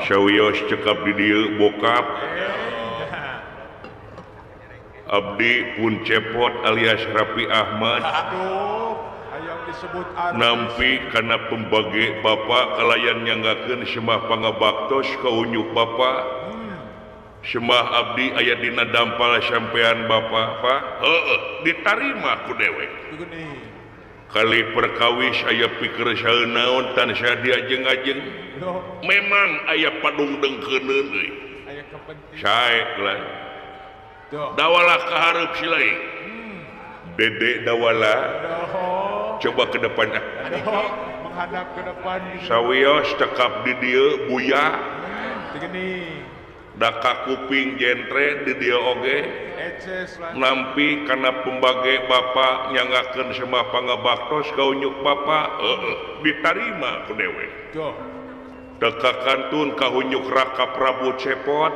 Sawios cekap di dieu bokap abdi pun cepot alias Raffi Ahmad nampi karena pembagi Bapak kalayan nyanggakeun semah pangabaktos ka unyuk Bapak semah abdi aya dina dampal sampean Bapak Pak ditarima ku dewek kali perkawis aya pikir saeunaon tan sia diajeng-ajeng memang aya padung dengkeuneun euy sae lah dawala kahareup si lain Dede dawala coba ke depan menghadap ke depan sawios cekap di dieu buya daka kuping jentre di dieu oge nampi karena pembage Bapak nyanggakeun semah pangabaktos ka unyuk Bapak ditarima ku dewe deka kantun ka unyuk Raka Prabu Cepot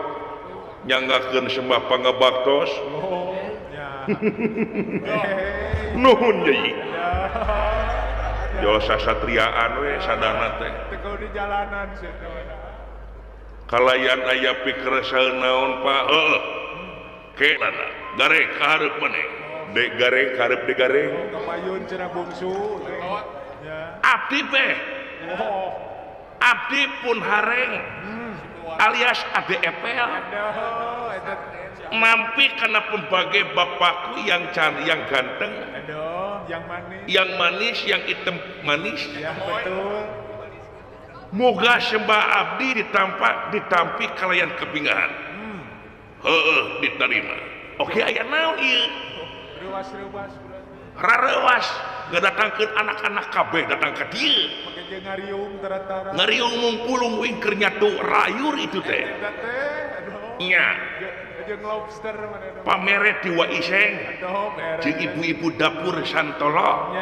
nyanggakeun semah pangabaktos nuhun deui josa satriaan we sadana teh di jalanan kalayan aya pikir saeunaon Pak ke lana gareng kahareup maneh dek gareng kahareup de gareng kapayun cenah bungsu abdi teh abdi pun hareng alias ADEPL mampi karena pembagi bapakku yang ganteng yang manis yang hitam manis betul moga sembah abdi ditampi kalayan kebingahan diterima oke aya naon ieu rarewas ngadatangkeun anak-anak kabeh datang ka dieu ngariung mungpulung wingker nyatu rayur itu teh nya pameret di Waiseng jeung ibu-ibu dapur santolo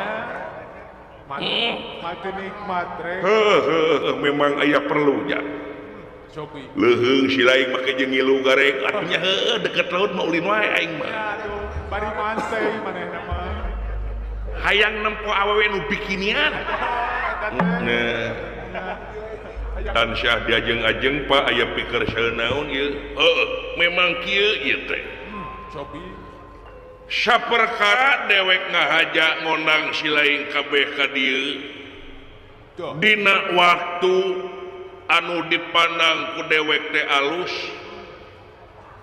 mati nikmat memang aya perlu ya leheung si lain make jeung ngilu gareng artinya deket laut mau ulin wae aing mah bari mantai manehna mah hayang nempo awewe nu bikinian dan syah diajeng-ajeng Pak aya pikir saeunaon ieu memang kieu ieu teh saperkara dewek ngahaja ngondang si lain kabeh ka dieu dina waktu anu dipandang ku dewek teh alus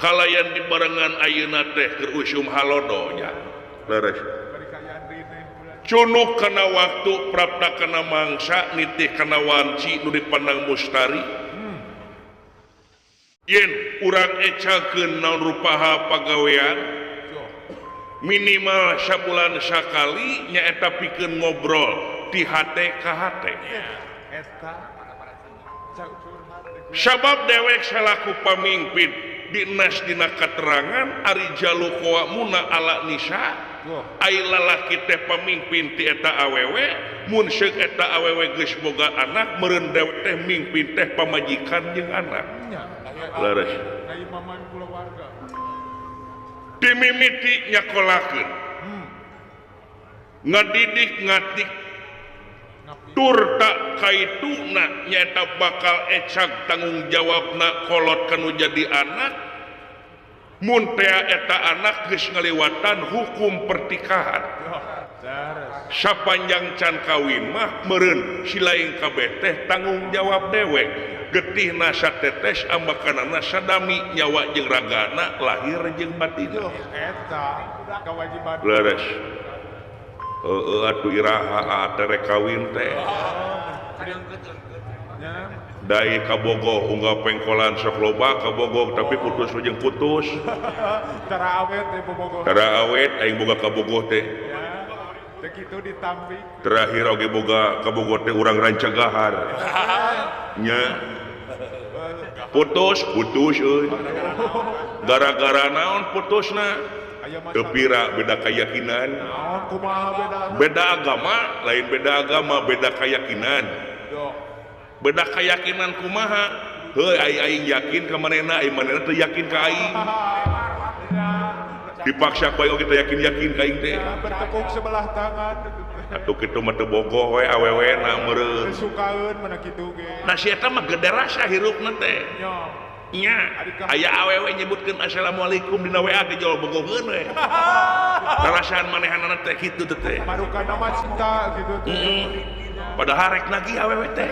kalayan dibarengan ayeuna teh keur usum halodo nya leres cunuk kana waktu prapta kana mangsa nitih kana wanci nu dipandang mustari yen urang ecakeun naon rupaha pagawean minimal sabulan sakali nyaeta pikeun ngobrol di hate ka hate sabab dewek salaku pamimpin dinas dina katerangan ari jalu qawamuna ala nisa ai lalaki teh pamimpin ti eta awewe mun seuk eta awewe geus boga anak meureun dewek teh mimpin teh pamajikan jeung anak leres dimimiti nyakolakeun ngadidik ngatik tur tak kaituna nyaeta bakal ecag tanggung jawabna kolot kanu jadi anak mun teh eta anak geus ngaliwatan hukum pertikahan sapanjang can kawin mah meureun si lain kabeh teh tanggung jawab dewek getihna satetes ambakanana sadami nyawa jeung ragana lahir jeung batin eta kewajiban leres atuh iraha tere kawin teh dai kabogoh unggal pengkolan sok loba kabogoh tapi putus jeung putus tara awet teh bobogoh tara awet aing boga kabogoh teh teh kitu ditampi terakhir oge boga kabogoh teh urang rancagahar nya putus euy gara-gara naon putusna teu pira beda keyakinan beda agama lain beda agama beda keyakinan beda keyakinan kumaha heuy aing yakin ka manehna aing manehna teu yakin ka aing dipaksa kowe kita yakin-yakin ka teh bertekuk sebelah tangan. atuh kitu mah teu bogoh we awewena meureun Sukaeun mana kitu ge. nah si eta mah gede rasa hirupna teh Nya. nya aya awewe nyebutkeun assalamualaikum dina WA ge jol bogoheun we rasaan manehanana teh kitu teh Marukan nama cinta gitu tuh. padahal rek nagih awewe teh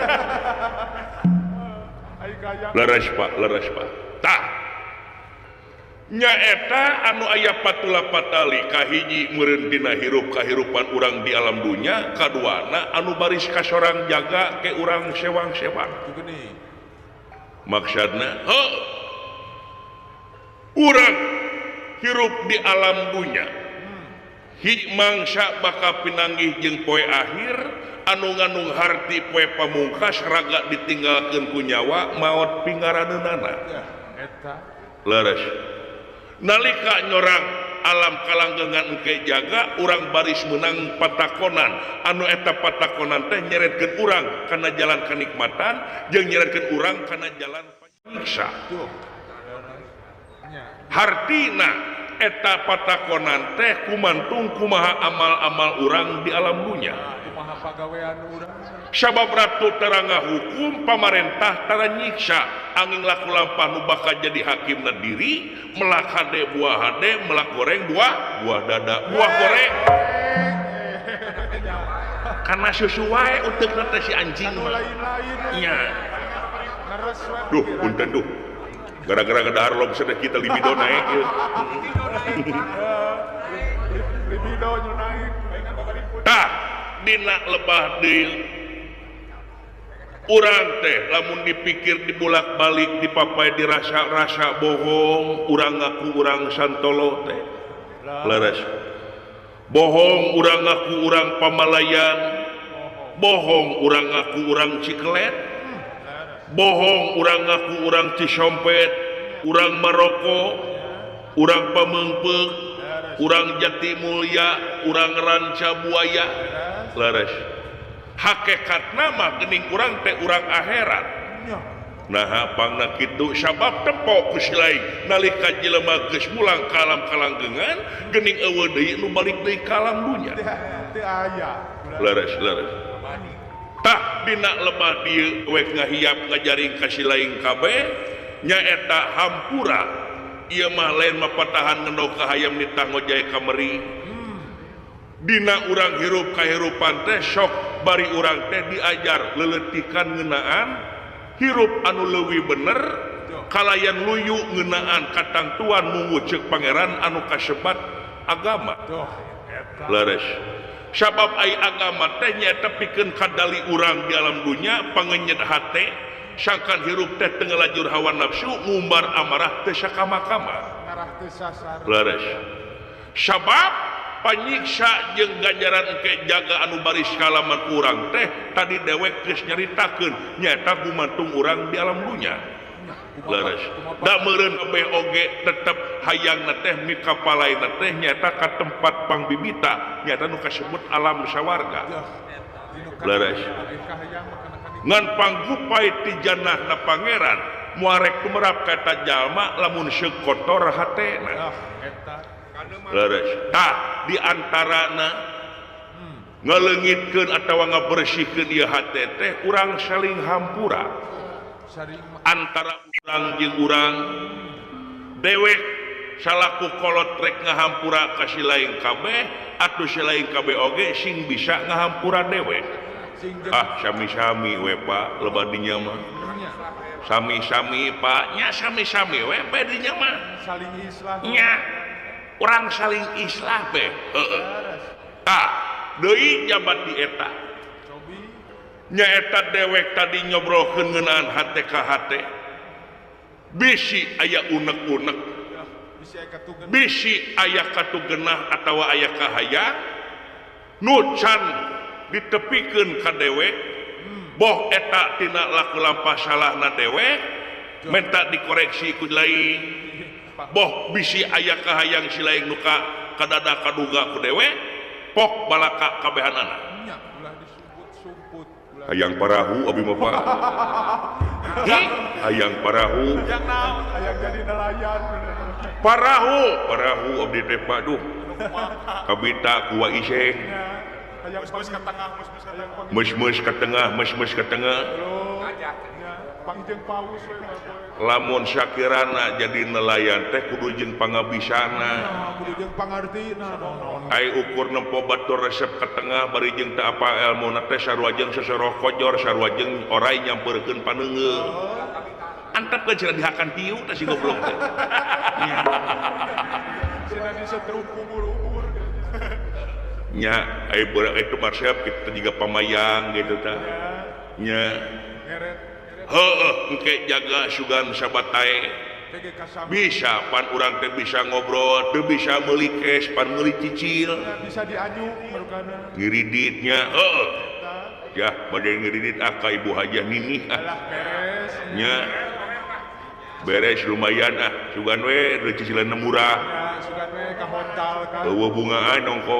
Ai gaya. leres pak tah nyaeta anu aya patula patali kahiji meureun dina hirup kahirupan urang di alam dunya kaduana anu baris kasorang jaga ke urang sewang-sewang Gini. maksudna urang hirup di alam dunya mangsa bakal pinanggih jeung poe akhir anu ngandung harti poe pamungkas raga ditinggalkeun ku nyawa maot pingaraneunana Ya, eta. leres nalika nyorang alam kalanggengan engke jaga urang baris menang patakonan anu eta patakonan teh nyeretkeun urang kana jalan kenikmatan jeung nyeretkeun urang kana jalan panyiksa Tuh. Nya. hartina eta patakonan teh kumantung kumaha amal-amal urang di alam dunya Kumaha pagawean urang. sabab ratu terangah hukum pamarentah tara nyiksa angin laku lampah nu bakal jadi hakimna diri melak hade buah hade melak goreng buah dada buah goreng karena sesuai untuk nanti si anjing Anu lain-lain. nya Ngeres we. duh punten duh gara-gara kedahar lo bisa kita libido naik ya. Libido nya naik. tah dina lebah deui urang teh lamun dipikir dibulak-balik dipapai dirasa-rasa bohong urang ngaku urang santolo teh leres bohong urang ngaku urang pamalayan bohong urang ngaku urang ciklet bohong urang ngaku urang cisompet urang maroko urang pameungpeuk urang jati mulia urang ranca buaya leres hakikatna mah geuning urang teh urang akhirat Nya. nah pangna kitu sabab tempo ku silaing nalika jelema geus mulang ka alam kalanggengan geuning eueuh deui nu balik deui ka alam dunya Teu aya. leres tah dina lebah dieu wek ngahiap ngajaring ka silaing kabeh nyaeta hampura ieu mah lain mapatahan ngendog ka hayam ditanggo jae kameri dina urang hirup kahirupan teh sok bari urang teh diajar leletikan ngeunaan hirup anu leuwih bener kalayan luyu ngeunaan katangtuan munggu ceuk pangeran anu kasebat agama Tuh. Eta. leres sabab ai agama teh nyaeta pikeun kadali urang di alam dunya pangenyet hate sangkan hirup teh teu ngalajur hawa nafsu ngumbar amarah teu sakama-kama Ngarah teu sasar. leres sabab panyiksa jeung ganjaran engke jaga anu baris kalaman urang teh tadi dewek geus nyaritakeun nyaeta gumantung urang di alam dunya leres da meureun kabeh oge tetep hayangna teh mikapalaina teh nyaeta ka tempat pangbibita nyaeta nu kasebut alam sawarga leres ngan panggupay ti jannahna pangeran muarek tumerap ka eta jalma lamun seuk kotor hatena Ah, eta. leres tah diantarana ngaleungitkeun atawa ngabersihkeun ieu hate teh urang saling hampura Saring antara urang jeung urang dewek salaku kolot rek ngahampura ka si lain kabeh atuh si lain kabeh oge sing bisa ngahampura dewek sing sami-sami we Pak loba dinya mah sami-sami Pak nya sami-sami we be dinya mah saling islah. nya urang saling islah be heeh tah deui jabat di eta Cobi. nyaeta dewek tadi nyobrolkeun ngeunaan hate ka hate bisi aya unek-unek Bisa katugen. bisi aya katugenah atawa aya kahayang nu can ditepikeun ka dewek boh eta tina laku lampah salahna dewek menta dikoreksi ku lain boh bisi aya kahayang si lain nu kadada kaduga ku dewek pok balaka kabehanana Nya ulah disumput-sumput. hayang parahu abi mah Pak hayang parahu Yang naon aya jadi nelayan. parahu abdi teh Pak duh kabita ku iseng Hayang mus ke tengah, mus ke tengah mus ke tengah pangjeng paus we lamun sakirana jadi nelayan teh kudu jeung pangabisana kudu jeung pangartina naon. ai ukur nempo batur resep ke tengah bari jeung teu apa elmuna teh sarua jeung sesoroh kojor sarua jeung orai nyampeurkeun paneungeul antep ke cenah dihakan hiu teh si goblok teh Cenah disetruk kubur-ubur. nya ai beurang itu marsep kita juga pamayang gitu tah nya Ngeret heueuh engke jaga sugan sabatae tege kasam. bisa pan urang teh bisa ngobrol teu bisa meuli cash pan meuli cicil Bisa dianyu marukana. ngiriditnya ya bade ngiridit ka ibu hajah ninih Alah beres. nya beres lumayan sugan we reu cicilan murah Ya sugan we ka hotel kan. eueuh bungaan ongko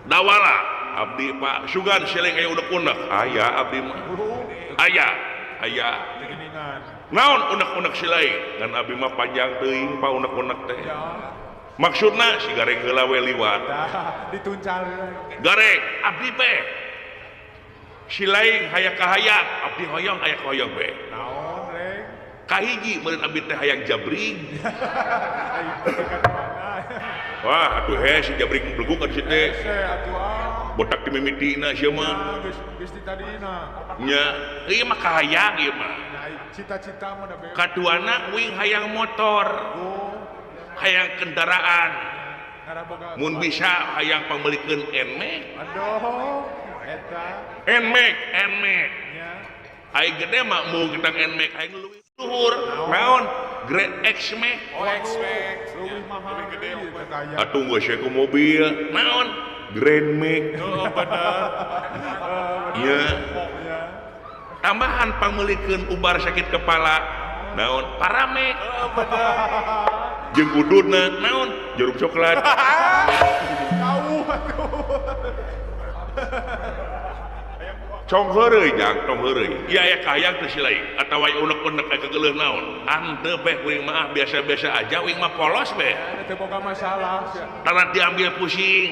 dawala abdi Pak sugan seleng aya unek-unek aya abdi mah Burung aya geningan. naon unek-unek silai ngan abdi mah panjang teuing pa unek-unek teh Ya. maksudna si gareng heula we liwat Dah dituncal. gareng abdi pe silai hayang kahayang abdi hoyong aya hoyong be Naon reng? kahiji meureun abdi teh hayang jabring Ai tekan mana? wah atuh si jabring bleguk ka dieu teh Se atuh botak dimimitina sia mah geus ditadina. nya ieu mah kahayang ieu mah Nah, cita-cita mah da beres. kaduana wing hayang motor Oh, hayang kendaraan ngaraboga. mun bisa hayang pameulikkeun Nmax Aduh, eta Nmax nya. ai gede mah mau gedang Nmax hayang leuwih luhur naon Grade X Max Oh, expect. Lebih mahal. Lebih gede kaya. atuh geus ku mobil naon Grand Max Oh, bener. nya Ya. tambahan pameulikkeun ubar sakit kepala naon Paramex jeung ududna naon jeruk coklat Tahu atuh. cong heureuy jang tong heureuy ieu aya kahayang teu silai atawa unek-unek aya kegeuleuh naon henteu beh kuring mah biasa-biasa aja wing mah polos beh Teu boga masalah. tanah diambil pusing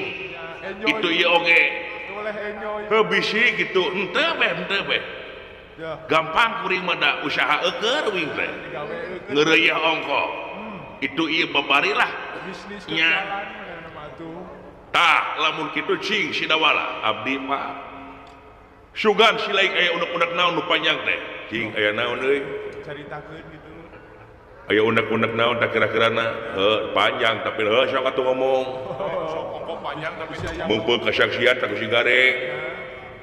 itu ieu oge Boleh enjoy. heuh bisi gitu henteu beh Ya, gampang kuring mah da usaha eukeur wing teh gawe ngeureuyah ongko itu ieu babarilah bisnis Nya. kerjaan mah atuh. tah lamun kitu cing si dawala abdi Pak sugan silai aya unek-unek naon nu panjang teh cing aya naon euy Caritakeun gitu. aya unek-unek naon tak kira-kirana panjang tapi sok atuh ngomong Ongkos panjang tapi bisa yang mumpul kesaksian tak si gareng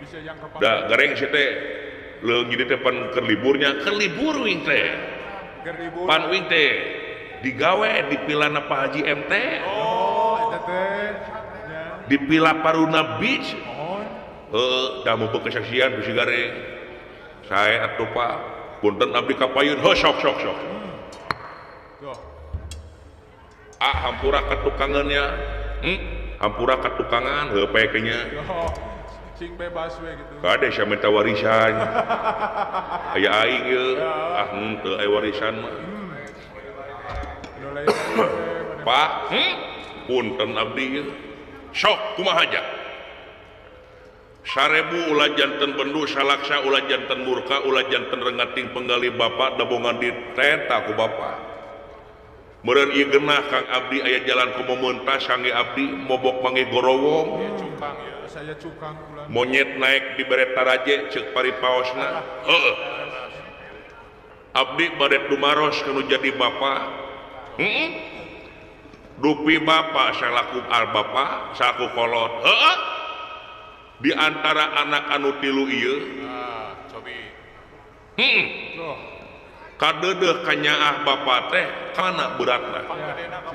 bisa yang kapan. da gareng si teh leung jadi teh pan keur liburnya keur libur wing teh Geribur. pan wing teh digawe di pilana Pak Haji MT Oh, eta teh. Ya. di pila Paruna Beach Mohon. da mumpul kesaksian ku si gareng saya atuh Pak punten abdi kapayun sok Tuh. hampura katukangannya hampura katukangan heuh paeknya Yo. Cing bebas we gitu. kade sia minta warisan aya aing ye henteu aya warisan mah Nu lain Pak punten abdi ye sok kumaha aja 1000 ulah janten bendu salaksa ulah janten murka ulah janten rengating penggali bapak dabongan diteta ku bapak meureun ieu genah Kang abdi aya jalan ku memeuntas sange abdi mobok mangge gorowong cukang ya. Saya cukang bulan. monyet naik di beret taraje ceuk paripaosna heueuh abdi baret dumaros kanu jadi bapak dupi bapak salaku al bapak salaku kolot heueuh di antara anak anu tilu ieu Cobi. heeh Tuh. kadeudeuh kanyaah bapak teh kana beratna Panggadena ka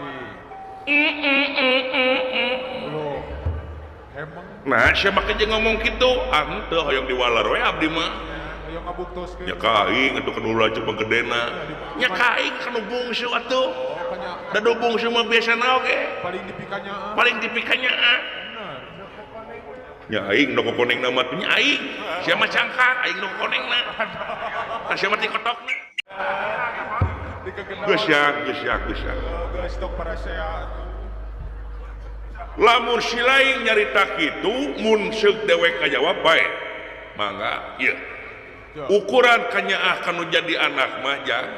Loh. Emang nah sia make jeung ngomong kitu henteu hoyong diwalar we abdi mah ayo ngabuktoskeun. nya kaing atuh kanu laju panggedena nya kaing kanu bungsu atuh Pokoknya da do bungsu mah biasana oge paling dipikanya. paling dipikanya Bener. nya aing nu kokoneng nama teh nya aing sia mah cangkang aing nu kokonengna tah sia mah ti kotokna Geus ya. Geus tok parasehat. Lamun si lain nyarita kitu mun seuk dewek kajawab bae. Mangga ieu. Ukuran kanyaah kanu jadi anak mah jang.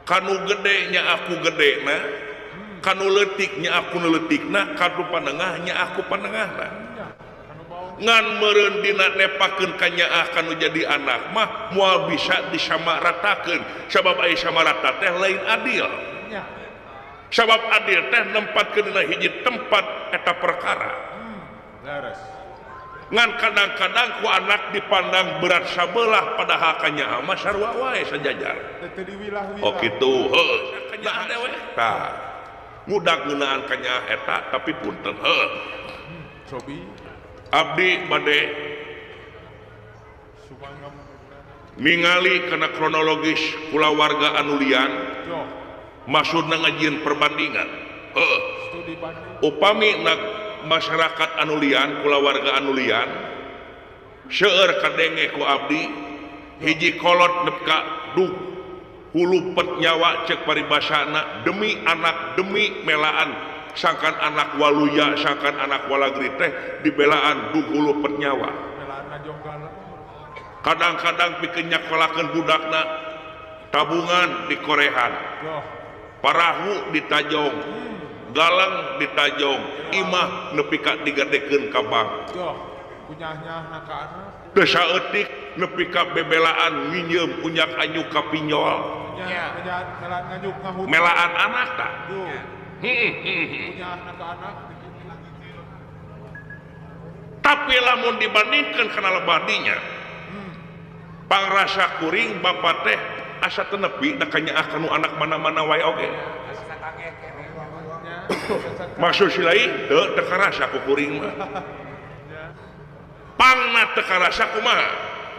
Kanu gede nya aku gedena. Kanu leutik nya aku leutikna, kanu panengah nya aku panengahna. Ngan meureun dina nepakeun kanyaah kanu jadi anak mah moal bisa disamaratakeun. Sabab aya samarata teh lain adil. Sabab adil teh nempatkeun dina hiji tempat eta perkara. Laras. Ngan kadang-kadang ku anak dipandang berat sabelah padahal kanyaah mah sarua wae sajajar. Teu diwilah-wilah. Oh kitu, heuh. Kanyaah dewe. Tah. Ngudag ngeunaan kanyaah eta tapi punten heuh. Sobi. Abdi bade Sumangga ningali kana kronologis kulawarga anu lian Yo. maksudna ngajieun perbandingan. Heuh. Studi banding. Upami masyarakat anu lian kulawarga anu lian seueur kadenge ku abdi hiji kolot nepka duh hulu pet nyawa cek paribasana demi anak demi melaan sangkan anak waluya sangkan anak walagri teh dibelaan duh hulu pet nyawa. Melaan jonggal. Kadang-kadang pikeun nyakolakeun budakna tabungan di korehan Yo. parahu ditajong galang ditajong imah nepi ka digadekeun ka bank. Yo. Kunyah-nyah na ka anak. Teu saeutik nepi ka bebelaan minjem punyak anyu ka pinjol. Melaan ngajuk ngahut. Melaan anak ta. Yo. Kunyah na ka anak. Tapi lamun dibandingkan kana lebadinya pangrasa kuring bapa teh asa teu nepi da kanyaah kanu anak mana-mana wae oge. Maksud si lain teu karasa ku kuring mah. Pangna teu karasa kumaha?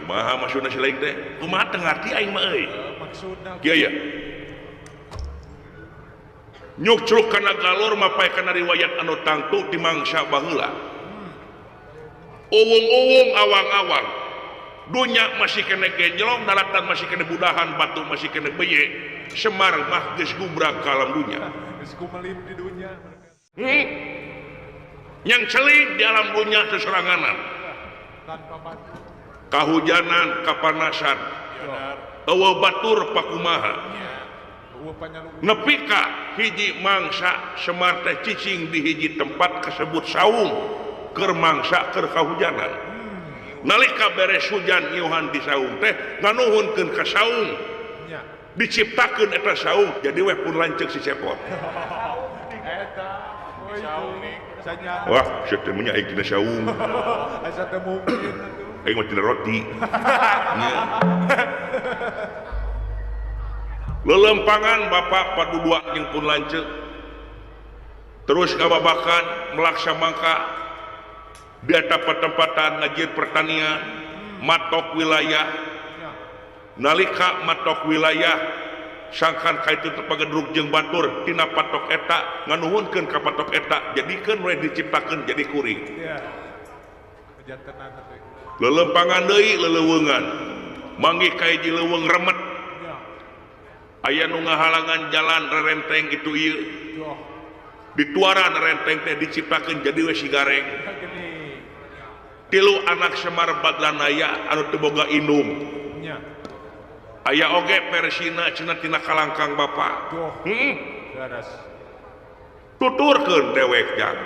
Kumaha maksudna si lain teh? Kumaha teu ngarti aing mah euy. Maksudna. Kieu ya. Nyucruk kana galur mapai kana riwayat anu tangtu di mangsa baheula. Uwung-uwung awang-awang. Dunya masih kena genjlong, daratan masih kena budahan, batu masih kena beye. Semar mah geus gubrak ka alam dunya. Geus kumelin di dunya. Yang celik di alam dunya seseranganan. Tanpa bantu. Kahujanan, kapanasan. Eueuh batur pakumaha. Eueuh panyalu. Nepi ka hiji mangsa Semar teh cicing di hiji tempat kasebut saung keur mangsa keur kahujanan. Nalika beres hujan nyuhan di saung teh nganuhunkeun ka saung. Nya. Diciptakeun eta saung jadi weh pun lanceuk si cepot. Eta. Saung. Sanya. Wah, ceuk teh nya aing dina saung. Asa teu mungkin atuh. Aing mah dina roti. Nya. Lelempangan bapak padudua jeung pun lanceuk. Terus kababakan melaksamangka di tempat-tempatan ngajieun pertanian matok wilayah. Nalika matok wilayah sangkan kaitu tepagedruk jeung batur tina patok eta nganuhunkeun ka patok eta jadikeun we diciptakeun jadi kuring. Iya. Jantenan teh. Lelempangan deui leleuweungan manggih ka hiji leuweung remet Nya. aya nu ngahalangan jalan rerenteng itu ieu Yo. dituaran renteng teh diciptakeun jadi we sigareng. Gini. Tilu anak Semar Badranaya anu teu boga indung. Nya. Aya oge Persina cenah tina kalangkang bapa. Yo. Laras. Tuturkeun dewek jang.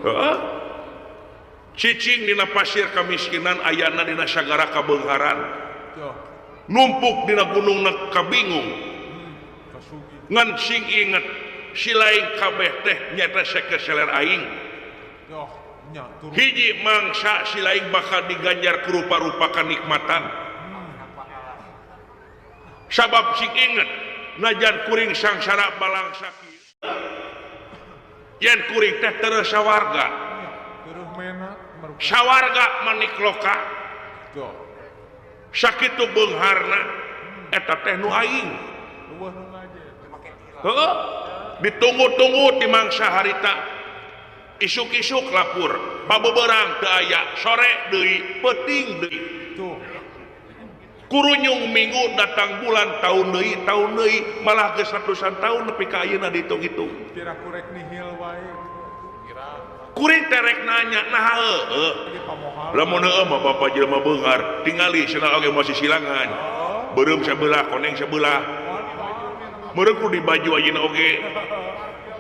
Heeh. Cicing dina pasir kamiskinan ayana dina sagara kabeungharan. Yo. Numpuk dina gunungna kabingung. Kasugi. Ngan sing inget si lain kabeh teh nyata sekeseler aing. Yo. Nya turun. Hiji mangsa si lain bakal diganjar ku rupa-rupa kanikmatan. Sabab sing inget najan kuring sangsara balangsa kieu. Yen kuring teh teu sawarga. Teueuh mena merupakan. Sawarga manik loka. Yo. Sakitu beungharna eta teh nu aing. Eueuh nu ngaje. Heeh. Ditunggu-tunggu di mangsa harita. Isuk-isuk lapur, pabeberang teu aya, sore deui, peuting deui. Tuh. kurunyung minggu datang bulan tahun deui malah geus ratusan tahun nepi ka ayeuna dihitung-hitung Kira kurek nihil wae. Kira kuring terek nanya nah heueuh lagi pamohal. lamun heueuh mah bapak jelema beungar tingali cenah oge masih silangan beureum sabelah koneng sabelah meureun kudu di baju ayeuna oge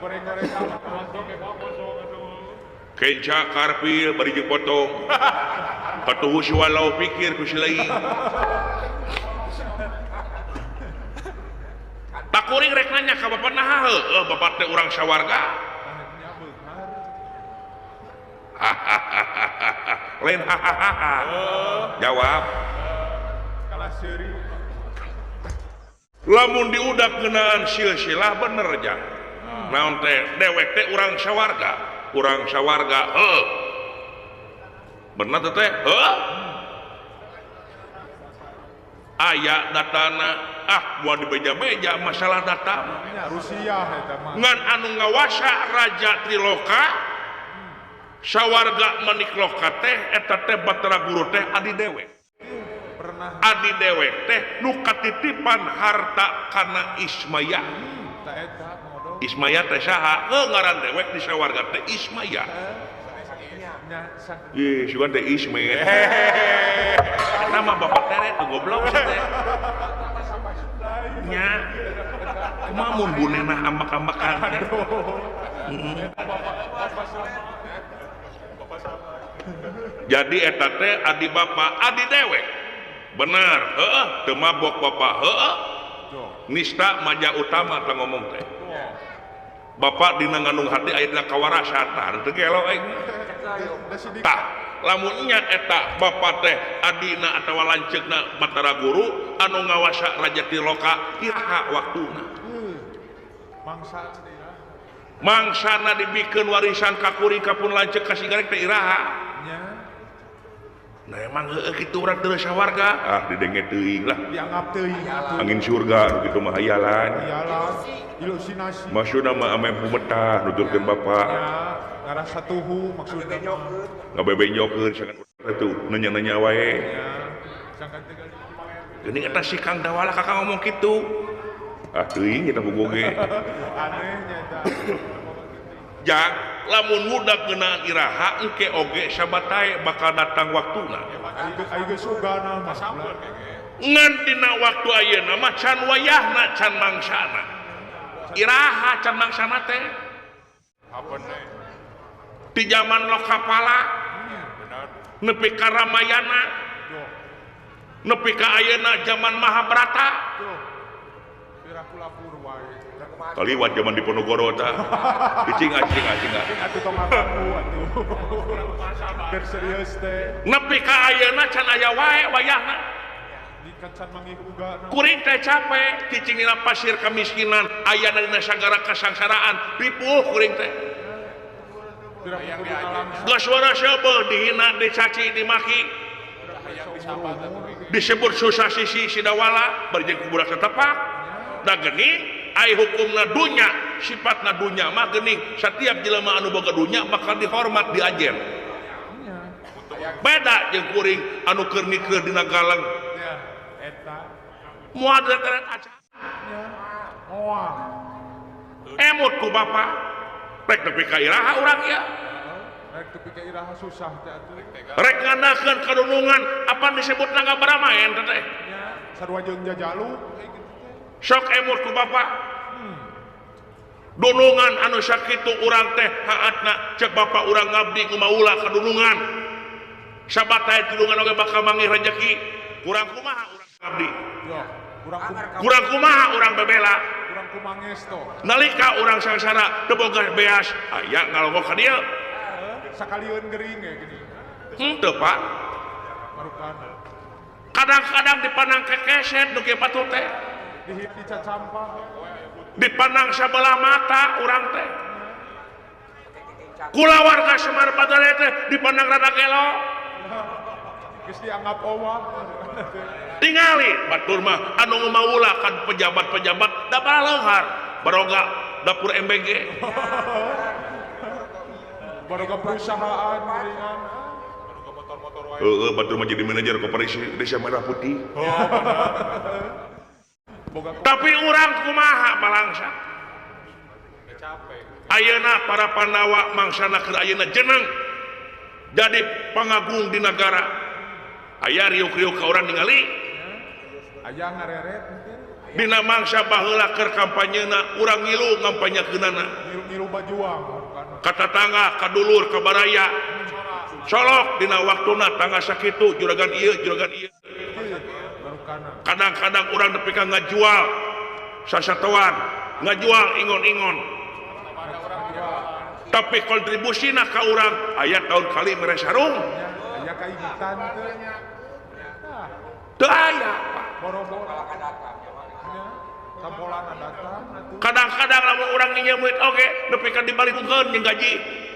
Goreng-goreng kenca karpil bari jeung potong katuhu si walau pikir ku si lain tak kuring rek nanya ka bapak nah heueuh bapak teh urang sawarga tanahnya beungar. lain hahaha jawab Kalah seuri. lamun diudak ngeunaan silsilah bener jang naon teh dewek teh urang sawarga heueuh bener teh heueuh aya datana moal dibeja-beja masalah data mah Nya Rusia eta mah. ngan anu ngawasa Raja Triloka sawarga manikloka teh eta teh Batara Guru teh adi dewek Pernah adi dewek teh nu katitipan harta kana Ismaya ta eta modal. Ismaya teh saha ngaran dewek di sawarga teh Ismaya Nya sang ih sugan teh Ismail nama bapak teh teh goblok sih teh nya kumaha bunena ambak-ambakan teh jadi eta teh adi bapak adi dewek benar heueuh teu mabok bapak heueuh nista maja utama teh ngomong teh bapak dina ngandung hati aya dina kawarasatan teu gelo aing tah lamun nya eta bapak teh adina atawa lanceukna Batara Guru anu ngawasa Raja Tiloka iraha waktuna mangsa teh ya. mangsana dibikeun warisan ka kuring kapun lanceuk ka sigarek teh iraha Nya nah emang heueuh kitu urang teu sawarga didenge teuing lah dianggap teuing atuh. angin surga nu kitu mah hayalan Iyalah ilusinasi. maksudna mah ame bumetah nuturkeun bapak Ya, ngarasa tuhu maksudnya. ngabebenjokeun sangat itu nanya-nanya wae Ya, sangkan teh kali. geuning eta si Kang Dawala kakak ngomong kitu teuing eta bogoge Anehnya eta. jang lamun budak ngeunaan iraha engke oge sabatae bakal datang waktuna Ayo geus sugana mah. ngan dina waktu ayeuna mah can wayahna can mangsana iraha can mangsana teh Apa nih? di zaman Lokapala Benar. nepi ka Ramayana Yo, nepi ka ayeuna zaman Mahabharata yo. Pirakulapur wae. kaliwat zaman Diponegoro tah cicing acing Atuh tong ngaku atuh. Keur serius teh. nepi ka ayeuna can aya wae wayahna Di kancan manggih ugana. kuring teh capek cicingina pasir kemiskinan aya dina sagara kasangsaraan ripuh kuring teh Pirakulapur langsung. geus suara seubeuh dihina dicaci dimaki disebut susah sisi sidawala bari jeung budak tetepak da geuning ai hukumna dunya sifatna dunya mah geuning setiap jelema anu boga dunya bakal dihormat diajen beda jeung kuring anu keur nikeur dina galang Ya, eta. moal deret aca Ya. Moal. emut ku bapa rek nepi ka iraha urang ya Rek tepi ka iraha susah teh atuh. rek ngandaskeun kadunungan apa disebut naga baramaen teh Ya, sarua jeung jajalu kayak gitu teh. sok emut ku bapa dunungan anu sakitu urang teh haatna cek bapak urang ngabdi ku maula kadunungan sabatae tudungan oge bakal manggih rezeki kurang kumaha urang ngabdi Yo, kurang kumaha urang bebela kurang kumanges to. nalika urang sangsara teu boga beas aya ngalongok ka dieu Sakalieun gering ya gini. teu pak Marukana. kadang-kadang dipandang kekeset nu kieu patuh teh Dihip dicat sampah. dipandang sabelah mata urang teh kula warga Semar Badaleh teh dipandang rada gelo Geus dianggap owah. tingali batur mah anu maula kan pejabat-pejabat da bala leunghar baroga dapur MBG Baru ke perusahaan geringan. Batur mah jadi manajer koperasi Desa Merah Putih. Tapi orang kumaha balangsa. Ayeuna para Pandawa mangsana keur ayeuna jeneng jadi pangagung di negara. Aya riuk-riuk ka urang ningali. Aya ngareret mungkin. Dina mangsa baheula keur kampanyeuna urang ngilu ngampanyekeunana. Ngilu bajuang. Ka tatangga, ka dulur, ka baraya. Colok dina waktuna tangga sakitu juragan ieu. Kadang-kadang urang nepi ka ngajual sasatoan, ngajual ingon-ingon. Tapi kontribusina ka urang aya tahun kali mere sarung. Aya kaitan teh. Teu aya. Boro-boro. Sampolana datang atuh. Kadang-kadang lamun urang nyemut oge nepi ka dibalikukeun jeung gaji.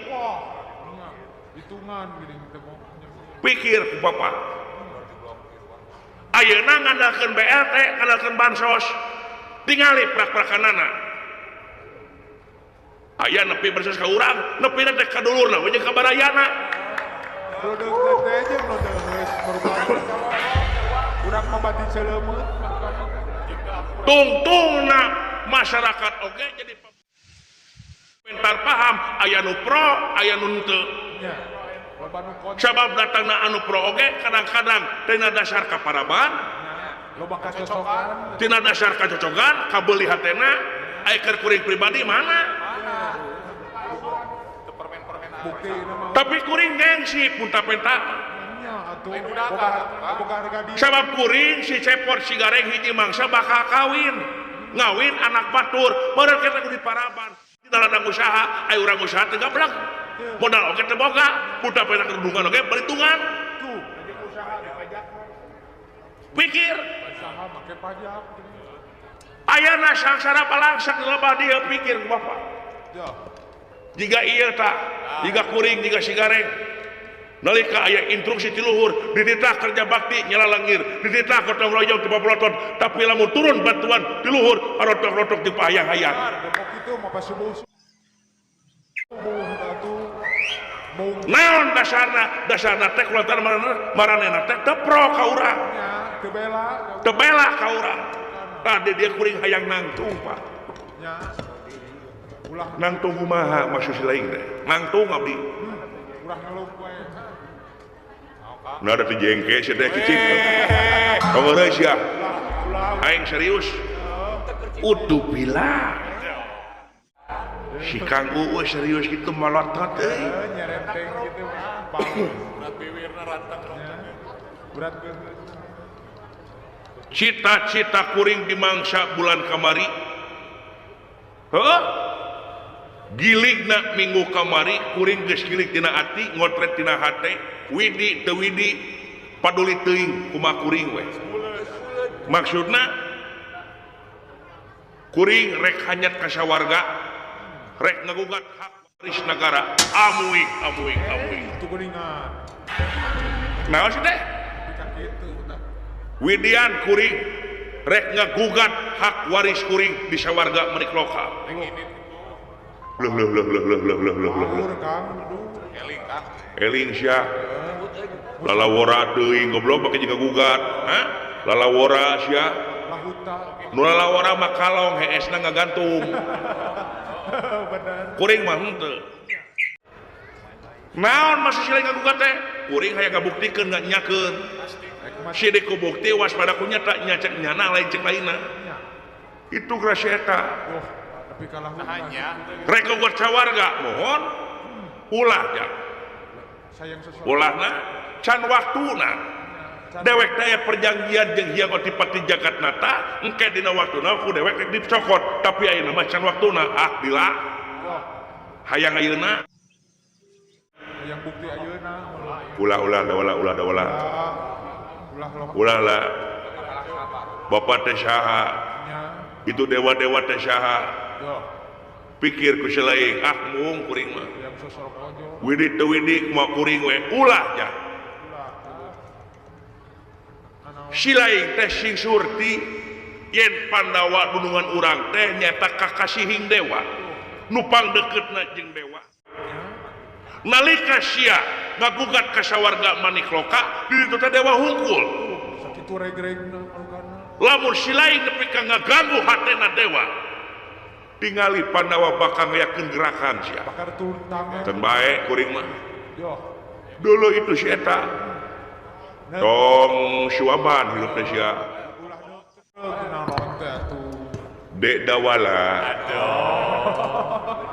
Wah. Hitungan gini teh mau. Pikir ku Bapak. Ayeuna ngandalkeun BLT, ngandalkeun bansos. Tingali prak-prakanana. Aya nepi bansos ka urang, nepi teh ka dulurna, we jeung ka barayana. Produk teh jeung nu teh geus merupakan urang mabati ceuleumut. Tungtungna masyarakat oge jadi komentar paham aya nu pro aya nu henteu. Nya. Loba nu kontra. Sabab datangna anu pro oge kadang-kadang tina dasar kaparaban, Loba kacocokan. tina dasar kacocokan, kabeuli hatena, aya keur kuring pribadi mana? Bukti nama. Tapi kuring gengsi punta-penta. Nya atuh boga harga di. Sabab kuring si cepor si gareng hiji mangsa bakal kawin. Ngawin anak batur, baru kita di paraban. Di ladang usaha, aya urang usaha teu gablek. Modal oge teu boga, punta-penta kerudungan oge balitungan. Tuh. Pikir, Usaha make pajak. ayana sangsara palangsak loba dia pikir Bapak. Ya. Jika iya tak, jika kuring, jika si gareng nalika aya instruksi ti luhur dititah kerja bakti nyala langir dititah gotong royong ti papeloton tapi lamun turun bantuan ti luhur arotok-rotok ti pahayang-hayang Depok itu mah pas subuh. Atuh. naon dasarna teh kulantaran maranena teh teu pro ka urang Nya kebela. teu bela ka urang tadi dia kuring hayang nangtung Pak Nya. Ulah nangtung kumaha maksud si lain teh nangtung abdi ulah ngelup we. nah ada ti jengke si teh cicing kamu sia Ulah aing serius utuh bila si Kang Uwe serius gitu melotot nyerenteng gitu. Berat bibirna rantang. Berat bibir. cita-cita kuring di mangsa bulan kamari giligna minggu kamari kuring geus gilig tina ati ngotret tina hate widi teu widi paduli teuing kumaha kuring we maksudna kuring rek hanyat ka sawarga rek ngagugat hak waris negara amuing Itu kuningan. naon sih teh Pika kitu. widian kuring rek ngagugat hak waris kuring di sawarga menik lokal loh Ngawur Kang. Aduh. eling sia lalawora teuing goblok bake jeung ngagugat lalawora sia Lahuta. nu lalawora mah kalong heesna ngagantung Bener. kuring mah henteu naon masih sila ngagugat teh kuring hayang ngabuktikeun nyakeun si deku bukti waspada kunya tak nyacek nyana lain cek lainna Nya. itu grasi eta Wah, tapi kalah hanya rek ngagugat sawarga mohon ulah ya sayang sesuatu. ulahna can waktuna dewek daya perjanjian jeung hiang otipati jagat nata engke dina waktuna ku dewek rek dicokot tapi ayeuna mah can waktuna dila Wah, hayang ayeuna yang bukti ayeuna ulah ulah lah bapak teh saha nya. itu dewa-dewa teh saha Yo, pikir ku selain mung kuring mah yang sosok ojo. widi teu widi kumaha kuring we ulah ya silaing teh sing surti yen Pandawa dunungan urang teh nyata kakasihing dewa nupang deketna jeung dewa nalika sia ngagugat ka sawarga Manikloka di ditu teh dewa hungkul Sakitu regreg-na marugana. lamun si lain nepi ka ngaganggu hatena dewa tingali Pandawa bakal ngayakeun gerakan sia Bakar turun tangan. teu bae kuring mah Yo. dulu itu si eta tong suaban hirup teh sia Ulah naon teh tuh. Dek Dawala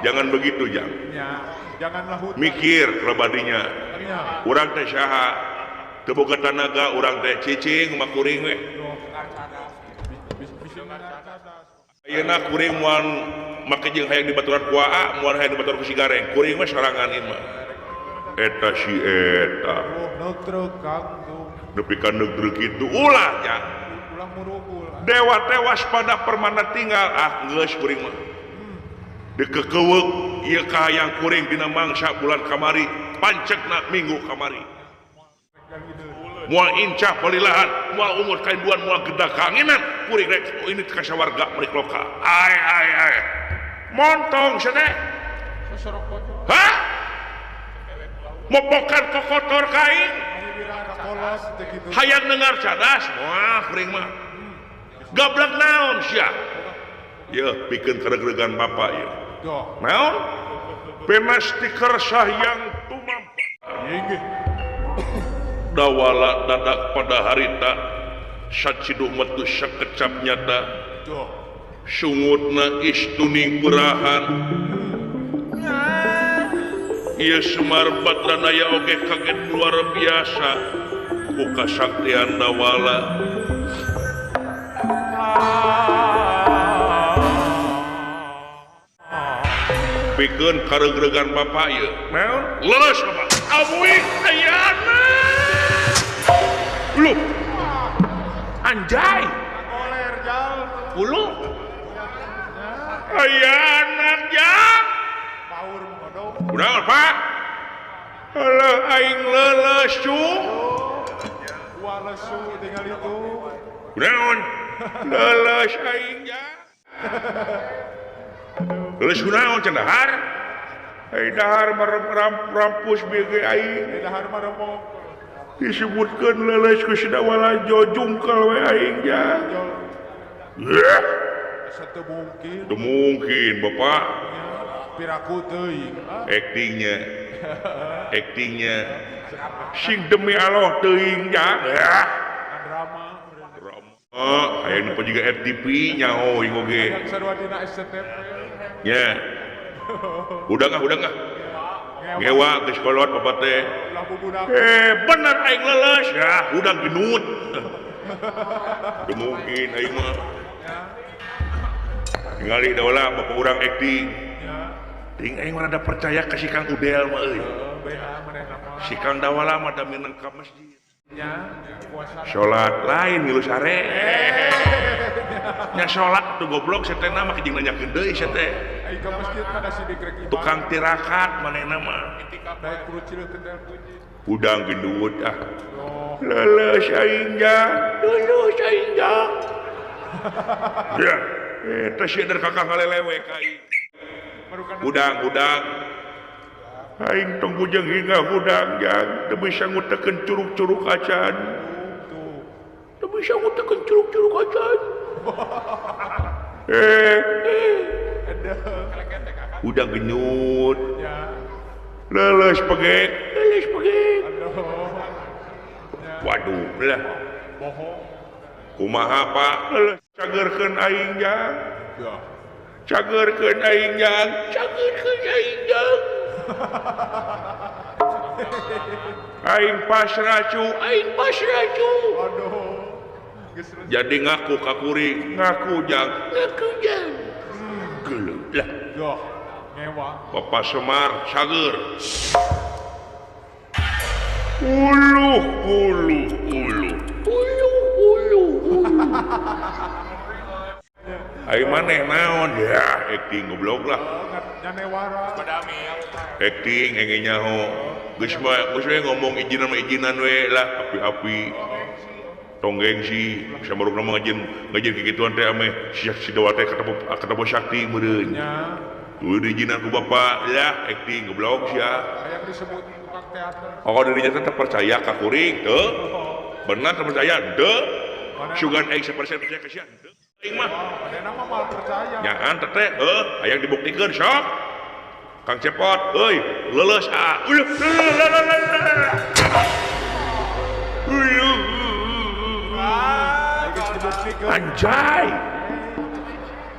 jangan begitu jang Nya, janganlah hutang. mikir kelebadinya Nya. urang teh saha teu boga tanaga urang teh cicing mah kuring we Yo. Bisa ngacadas. ayeuna kuring moal make jeung hayang dibaturan ku AA moal hayang dibaturan ku si Gareng kuring mah sorangan ieu mah eta si eta Oh, neutrel Kang tuh. nepi ka negeri kitu ulah jang Ulah murugul. dewa tewas pada permana tinggal geus kuring mah dikekeuweuk ieu kahayang kuring dina mangsa bulan kamari pancekna minggu kamari moal incah palilahan moal umur kainduan moal gedak kangenan kuring rek ini ka sawarga Manikloka ai montong cenah Sesorok pojok. hah mopokan kokotor kain Wirana kolos teh kitu. hayang dengar cadas moal kuring mah gablak naon sia ya pikeun karegregan bapak ya Yo. naon pena stiker sahyang tumampa Inggih. dawala dadak pada harita saciduk metu sakecap nyata Yo. sungutna istuning berahan ieu Semar Badranaya oge kaget luar biasa ku kasaktian dawala pikeun karegregan bapak ieu naon leres bapak awi ayana lu anjay Koler jal. ulu ayana jang Power mengodong. udah pak alah aing leles cu Gua lesu tinggal itu. naon leles aing jang leles kunaon can dahar dahar rampus bege aing Di dahar maremok. disebutkan leles ku Dawala jojungkel we aing jang Jol. Satu mungkin. itu mungkin bapak Piraku teuing. actingnya sing demi Allah teuing jang Drama. aya nu juga FTP nyaho ieu oge Yang sarua dina SCTV. nya udah ngah ngewa geus kolot bapak teh Ulah bubudak. bener aing leles ya udah genut teu mungkin aing mah ningali Dawala bapak urang acting Ya. ting aing rada percaya ka si Kang Udel mah euy Beha manehna mah. si Kang Dawala mah da minang ka masjid Ya. Puasa. salat lain ngilu sare nya salat tuh goblok setena mah kijing nanyakeun deui sia teh Ai ke masjid kada sidik rek ibadah. tukang tirakat manehna mah Daek kudu cileuh kendal puji. udang gendut Yo. leles aing jang leles aing jang ya eta si der kakak ngalelewe ka aing Marukan. udang aing tong bujang hingga udang jang teu bisa ngutekeun curug-curug acan Tuh. teu bisa ngutekeun curug-curug acan Ada. udang genyut Ya. leles pegek Aduh. Ya. waduh lah Bohong. kumaha pak leles cagerkeun aing jang Ya. cagerkeun aing jang aing pasrah cu Aduh. Geus terus. jadi ngaku ka kuring ngaku jang geuleuh lah Yo. Ngewa. Bapak Semar cager uluh aing maneh naon ya acting goblok lah Nyanewara. acting engge nyaho geus we ngomong ijinan we lah api-api tong gengsi samaruk nama ngajin kikituan teh ame si Dewa teh ketemu sakti meureun Ya. tuluy diijinan ku bapak lah acting goblok sia Yang disebut tukang tukang teater. Oh dirinya tetap percaya ka kuring teu benar percaya deu sugan aing 1% percaya ka sia deu aing mah Manehna mah mal percaya. nyaan teteh hayang dibuktikeun sok Kang Cepot euy leuleus Geus dibuktikan. anjay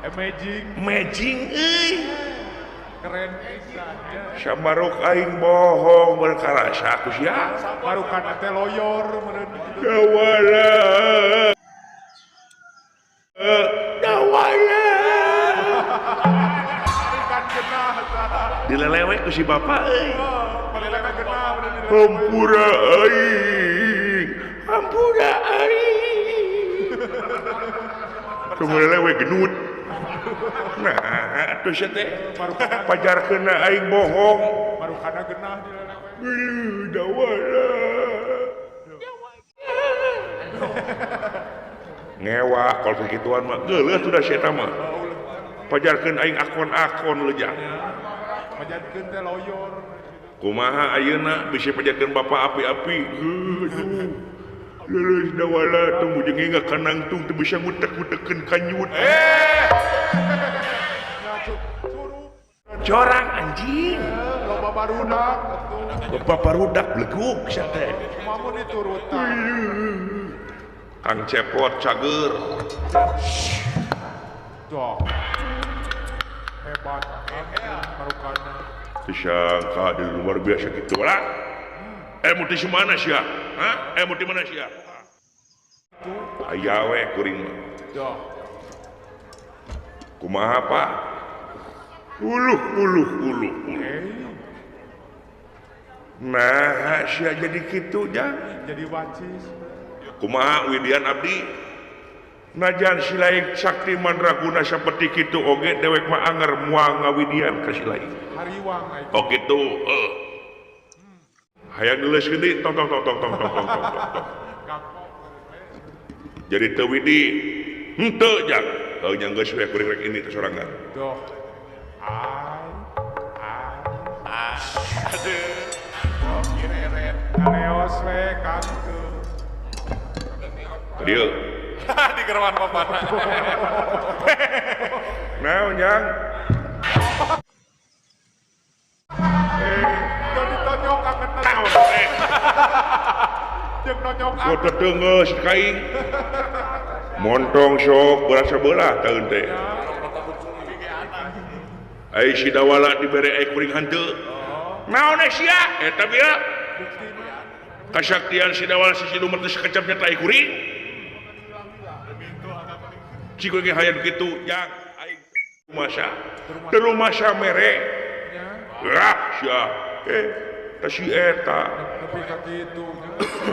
Amazing. euy Keren pisan. samaruk aing bohong berkarasa ku sia Baru kana teh loyor meureun. dawala dawala Kan genah tah. dilelewek ku si bapak euy Palelena genah meureun. hampura aing kemudian genut nah atuh sia teh pajarkeun aing bohong Baru kana genah dilelewe. dawala ngewa kalau begituan mah geuleuh sudah sia eta mah pajarkeun aing akon-akon leujang Majadkeun teh loyor. kumaha ayeuna bisa pajarkeun bapak api-api aduh leuleus dawala teu mujeng enggak kanangtung teu bisa ngutek-ngutekeun kanyut Suruh corang anjing loba barudak atuh. bapak barudak bleguk sia teh Kumaha diturutan. Kang Cepot cager Tuh. Hebat. Baru kana. disangka di luar biasa gitu lah muti mana sia muti mana sia aya we kuring mah Tuh. kumaha pak uluh nah sia jadi kitu jang Jadi bacis. kumaha Widian abdi najan silaing sakti mandraguna saperti kitu oge dewek mah anger moal ngawidian ka silaing Hariwang aing. oh gitu hayang nulis gini tong jadi teu widi henteu jak nya geus we kuring rek ini teh sorangan Tuh. Aduh. Eret. Kaleos we kan tuh. dieu Di kerwan papana. naon yang Jeung ditonyok kangen. naon Jeung nonyok gua teteungeus kaing montong sok berasa belah taeun teh ai si dawala dibere ai kuring hanteu naon sia eta bieu kasaktian si dawala si lumut teh sakecap nyata ai kuring cik ge hayang kitu yang aing rumasa mere lah sia tah si eta Tapi ka kitu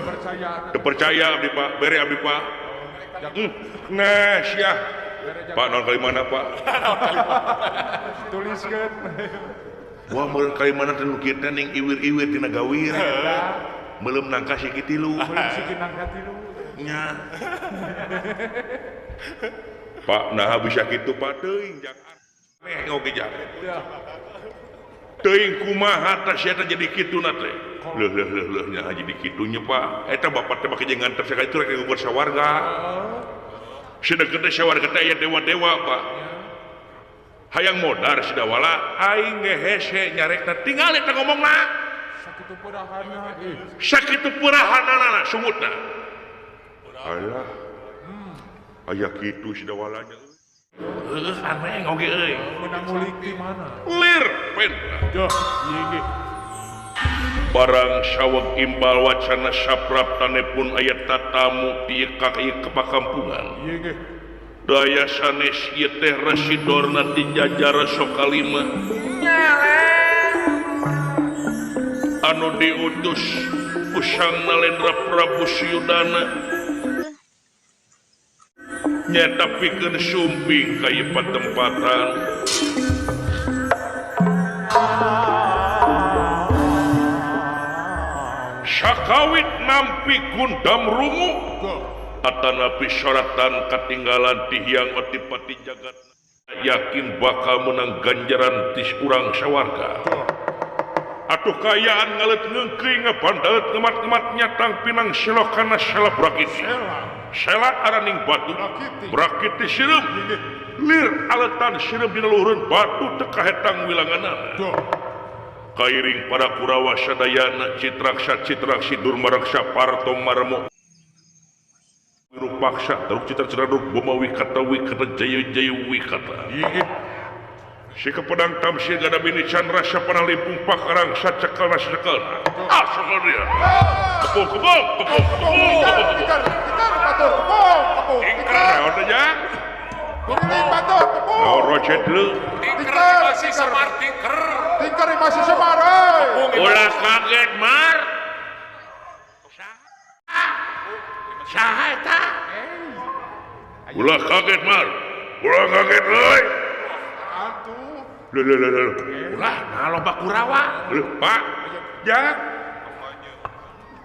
percaya. teu percaya abdi Pak bere abdi Pak nah sia Pak naon kali mana Pak Tuliskeun. wah meureun kali mana teh nu kieu teh ning iwir-iwir tina gawir belum nangka si kitilu Sikin angkat tilu. nya Pak nah bisa kitu Pak teuing jang aneh oge jang teuing kumaha tah sia teh jadi kituna teh leuh nya jadi kitunya Pak eta bapak teh make jengan teh sakali itu rek ngukur sawarga sedeket teh sawarga teh aya dewa-dewa Pak hayang modar si dawala aing ngehese nyarekna tinggal eta ngomongna Sakitu purahana. sakitu purahanana sungutna alah aya kitu si dawalanya aneh oge euy Menang ngulik di mana? lir pen Duh, ieu ge. barang saweg imbal wacana sapraptane pun aya tatamu ti ka kepakampungan Ieu ge. daya sanes ieu teh residorna ti jajara sokalima anu diutus ku Sang Nalendra Prabu Suyudana nyata pikeun sumping ka ieu patempatan sakawit nampi gundam rungu atanapi syaratan katinggalan ti hyang otipati jagat yakin bakal menang ganjaran tis urang sawarga atuh kayaan ngalet ngengkring ngapandalet ngemat-ngemat nyatang pinang silokana sela brakiti sela araning batu brakiti sirup lir aletan sirup dina luhureun batu teu kahetang wilanganana kairing pada Kurawa sadayana citraksa durmaraksa parto marmo wirupaksa taruk citra-citra ruk boma wikata jaya wikata si kepedang tamsir gada bini chandra sapana limpung pakarang sacekalna asal dia kepung Tikar batur kepung ingkar naon teh jang Kuring batur kepung naon rocet lu masih semar tinker. Tikar masih semar euy ulah kaget mar saha eta ulah kaget mar ulah kaget euy atuh ulah nah loba Kurawa pak jak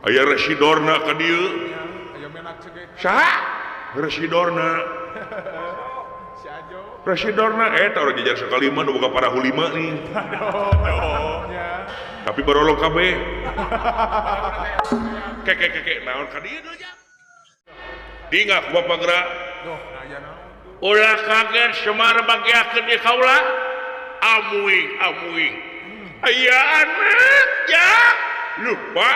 aya residorna ka dieu aya menak cege saha residorna si Ajo residorna eta urang jajar sakalima nu boga parahu 5 nih nya tapi barolong kabeh keke naon ka dieu deui jak dingak bapak gerak doh aya naon ulah kaget Semar bagiakeun di kaula amuing aya anak jak lupa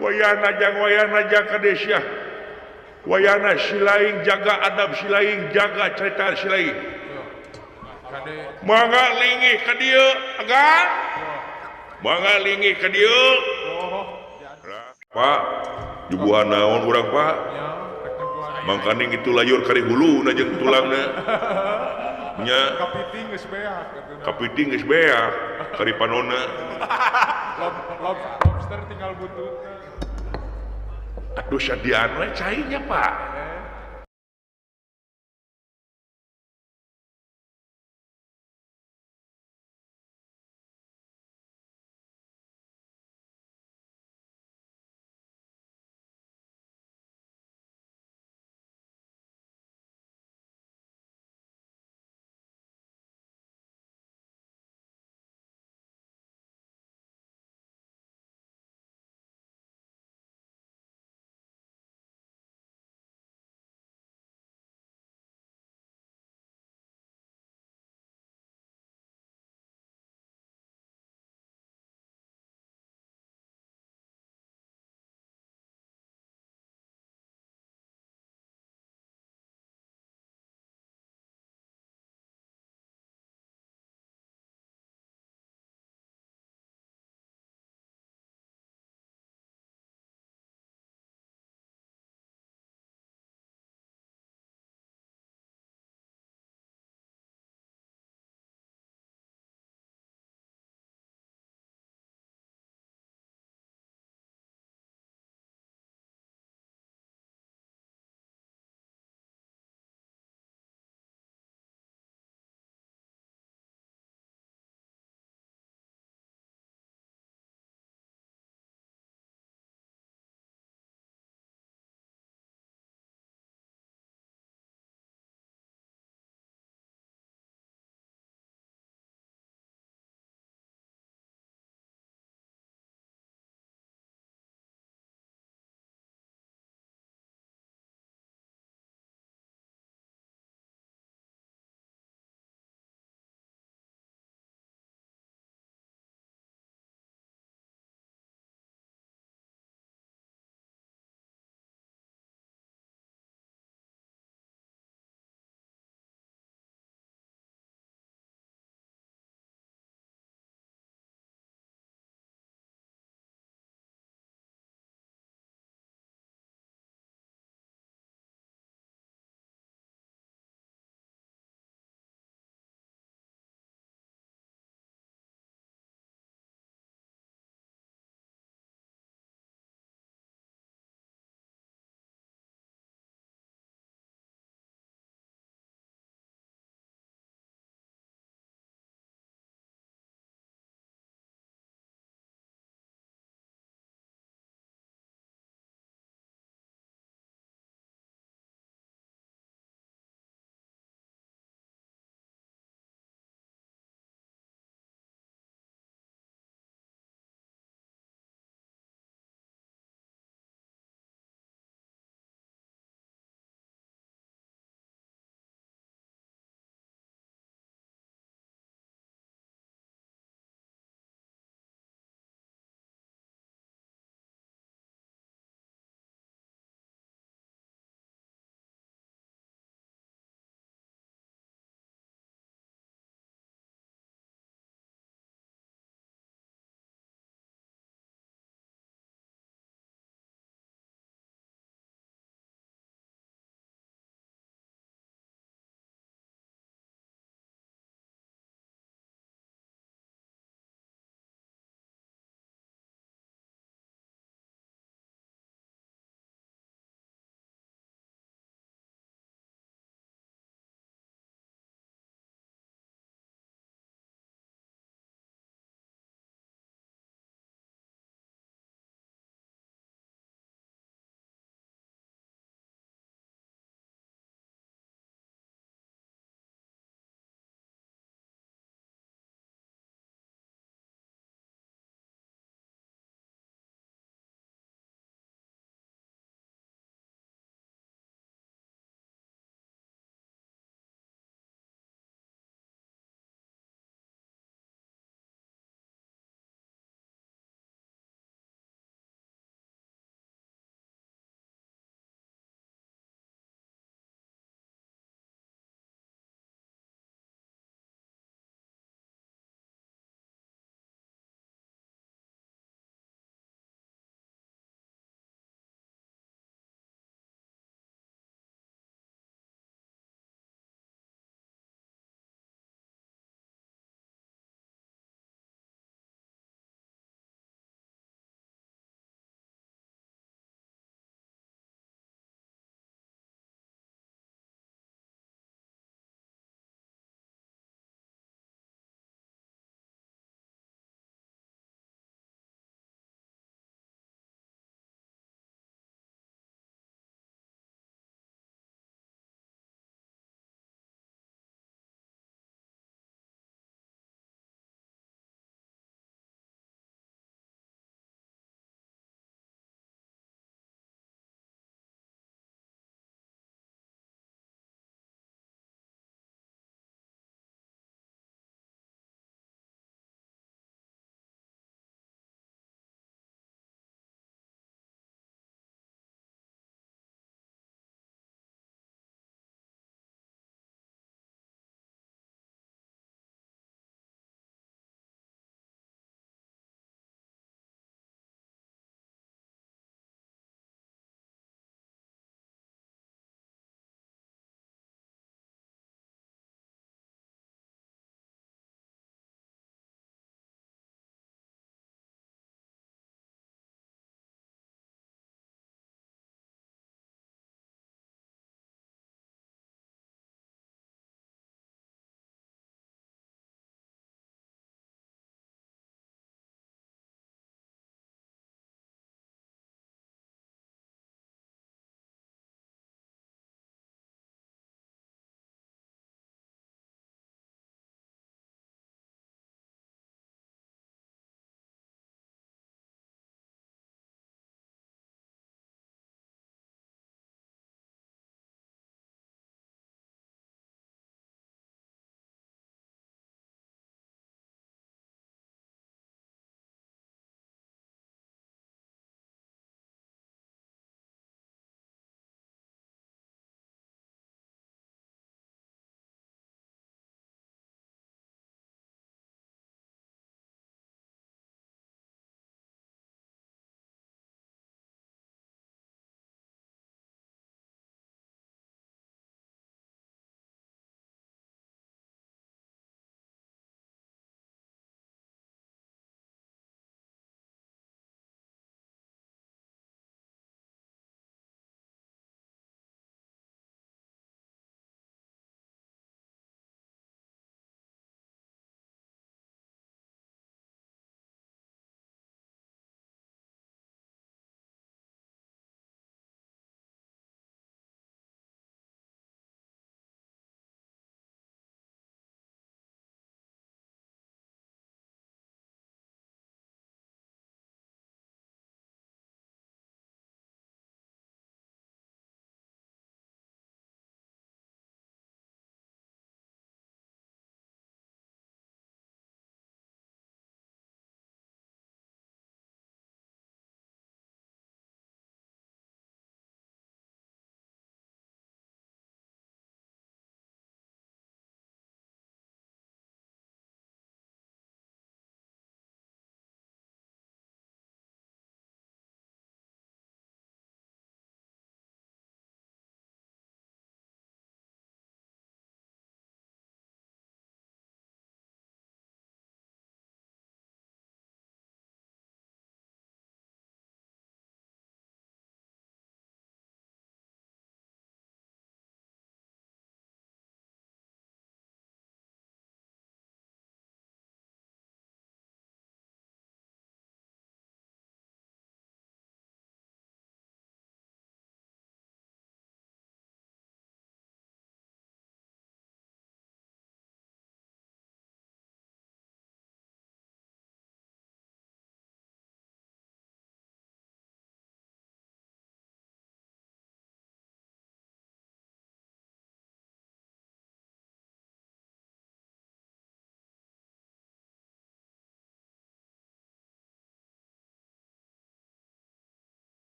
wayana jang kadesyah wayana silaing jaga adab silaing jaga cerita silaing kade mangga linggih ka dieu agan mangga linggih ka dieu Pak jubuhan naon urang Pak nya rek nyuguhan mangkaning itu layur kari hulu na jeung tulangna nya kapiting geus beak kapiting geus beak kari panonna lobster tinggal bututna aduh sadian we cainya Pak